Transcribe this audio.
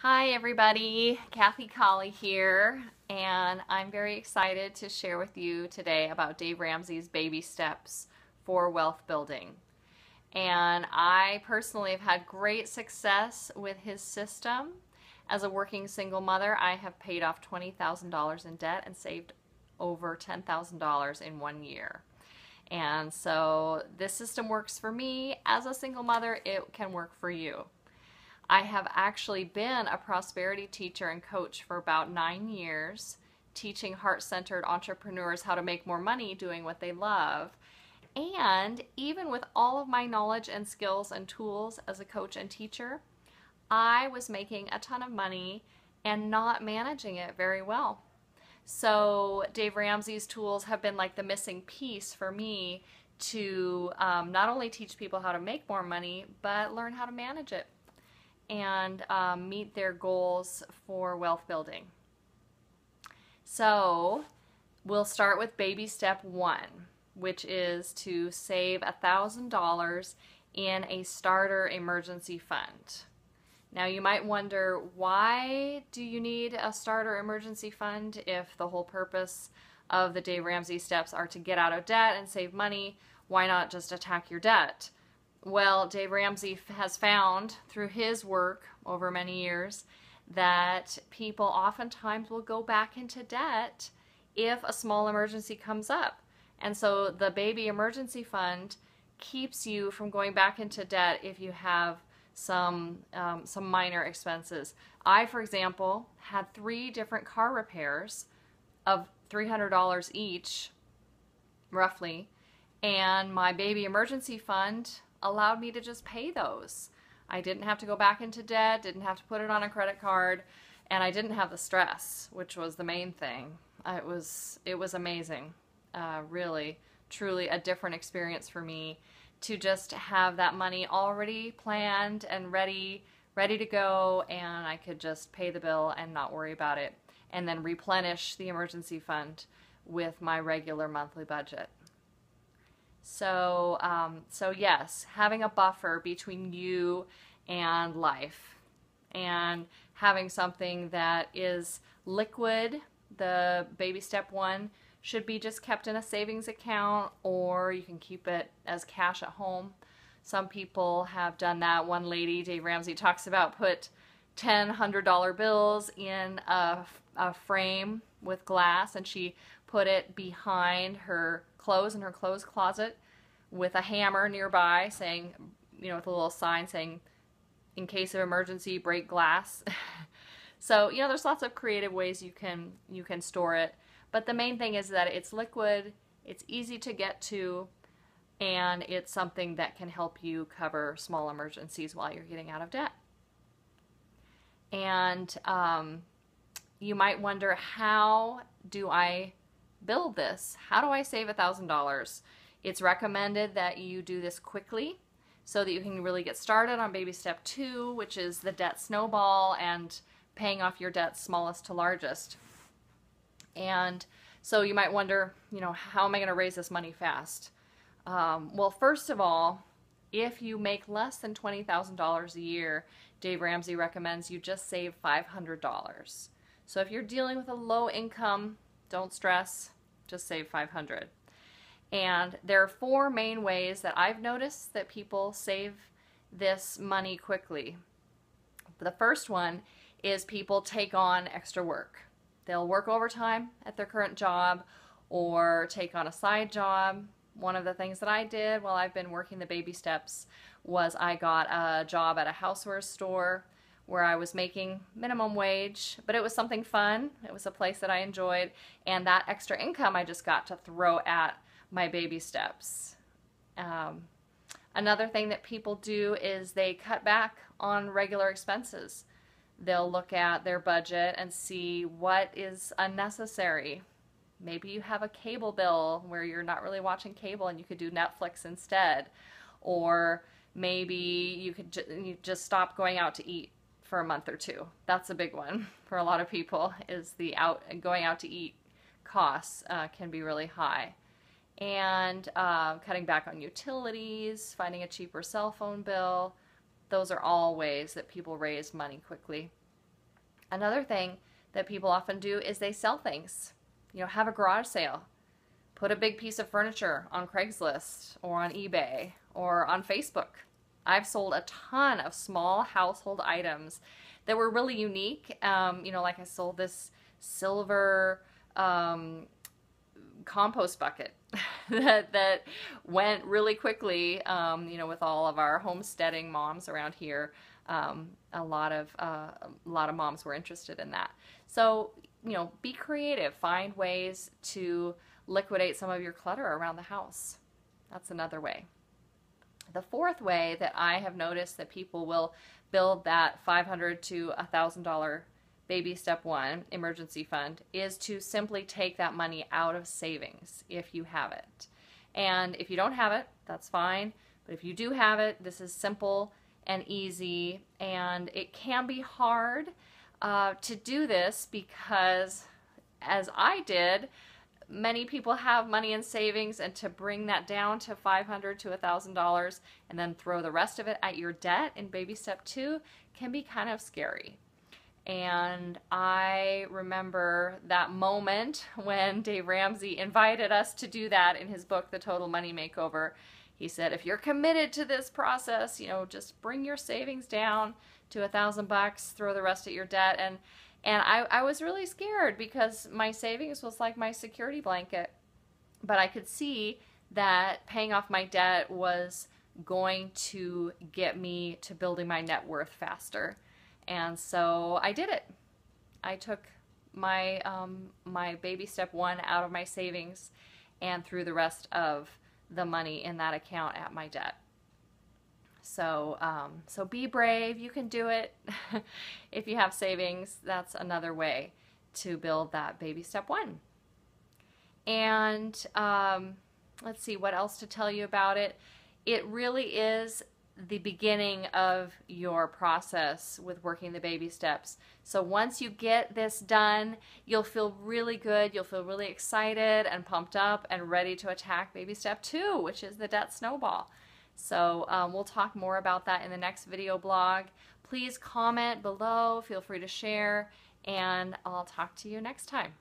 Hi everybody, Kathy Colley here, and I'm very excited to share with you today about Dave Ramsey's baby steps for wealth building. And I personally have had great success with his system. As a working single mother, I have paid off $20,000 in debt and saved over $10,000 in 1 year. And so this system works for me. As a single mother, it can work for you. I have actually been a prosperity teacher and coach for about 9 years, teaching heart-centered entrepreneurs how to make more money doing what they love. And even with all of my knowledge and skills and tools as a coach and teacher, I was making a ton of money and not managing it very well. So Dave Ramsey's tools have been like the missing piece for me to not only teach people how to make more money, but learn how to manage it and meet their goals for wealth building. So we'll start with baby step 1, which is to save $1,000 in a starter emergency fund. Now you might wonder, why do you need a starter emergency fund if the whole purpose of the Dave Ramsey steps are to get out of debt and save money? Why not just attack your debt? Well, Dave Ramsey has found through his work over many years that people oftentimes will go back into debt if a small emergency comes up. And so the baby emergency fund keeps you from going back into debt if you have some minor expenses. I, for example, had 3 different car repairs of $300 each, roughly, and my baby emergency fund allowed me to just pay those. I didn't have to go back into debt, didn't have to put it on a credit card, and I didn't have the stress, which was the main thing. It was amazing. Really, truly a different experience for me to just have that money already planned and ready to go, and I could just pay the bill and not worry about it, and then replenish the emergency fund with my regular monthly budget. So yes, having a buffer between you and life, and having something that is liquid. The baby step 1 should be just kept in a savings account, or you can keep it as cash at home. Some people have done that. One lady, Dave Ramsey talks about, put 10 $100 bills in a frame with glass, and she put it behind her clothes in her clothes closet with a hammer nearby saying, with a little sign saying, in case of emergency, break glass. So, there's lots of creative ways you can store it. But the main thing is that it's liquid, it's easy to get to, and it's something that can help you cover small emergencies while you're getting out of debt. And you might wonder, how do I build this? How do I save $1,000? It's recommended that you do this quickly so that you can really get started on baby step 2, which is the debt snowball and paying off your debt smallest to largest. And so you might wonder, how am I going to raise this money fast? Well, first of all, if you make less than $20,000 a year, Dave Ramsey recommends you just save $500. So if you're dealing with a low income, don't stress, just save $500. And there are 4 main ways that I've noticed that people save this money quickly. The first one is people take on extra work. They'll work overtime at their current job or take on a side job. One of the things that I did while I've been working the baby steps was I got a job at a housewares store where I was making minimum wage, but it was something fun. It was a place that I enjoyed, and that extra income I just got to throw at my baby steps. Another thing that people do is they cut back on regular expenses. They'll look at their budget and see what is unnecessary. Maybe you have a cable bill where you're not really watching cable and you could do Netflix instead. Or maybe you just stop going out to eat for a month or 2. That's a big one for a lot of people, is the going out to eat costs can be really high. And cutting back on utilities, finding a cheaper cell phone bill. Those are all ways that people raise money quickly. Another thing that people often do is they sell things. You know, have a garage sale. Put a big piece of furniture on Craigslist or on eBay or on Facebook. I've sold a ton of small household items that were really unique. You know, like I sold this silver compost bucket that went really quickly. You know, with all of our homesteading moms around here, a lot of moms were interested in that. So, you know, be creative. Find ways to liquidate some of your clutter around the house. That's another way. The fourth way that I have noticed that people will build that $500 to $1,000 baby step one emergency fund is to simply take that money out of savings if you have it. And if you don't have it, that's fine. But if you do have it, this is simple and easy. And it can be hard to do this because, as I did, many people have money in savings, and to bring that down to $500 to $1,000 and then throw the rest of it at your debt in baby step two can be kind of scary. And I remember that moment when Dave Ramsey invited us to do that in his book, The Total Money Makeover. He said, if you're committed to this process, you know, just bring your savings down to $1,000, throw the rest at your debt. And I was really scared because my savings was like my security blanket. But I could see that paying off my debt was going to get me to building my net worth faster. And so I did it. I took my my baby step one out of my savings and threw the rest of the money in that account at my debt. So, so be brave. You can do it. If you have savings, that's another way to build that baby step one. And let's see what else to tell you about it. It really is the beginning of your process with working the baby steps. So once you get this done, you'll feel really good. You'll feel really excited and pumped up and ready to attack baby step two, which is the debt snowball. So we'll talk more about that in the next video blog. Please comment below, feel free to share, and I'll talk to you next time.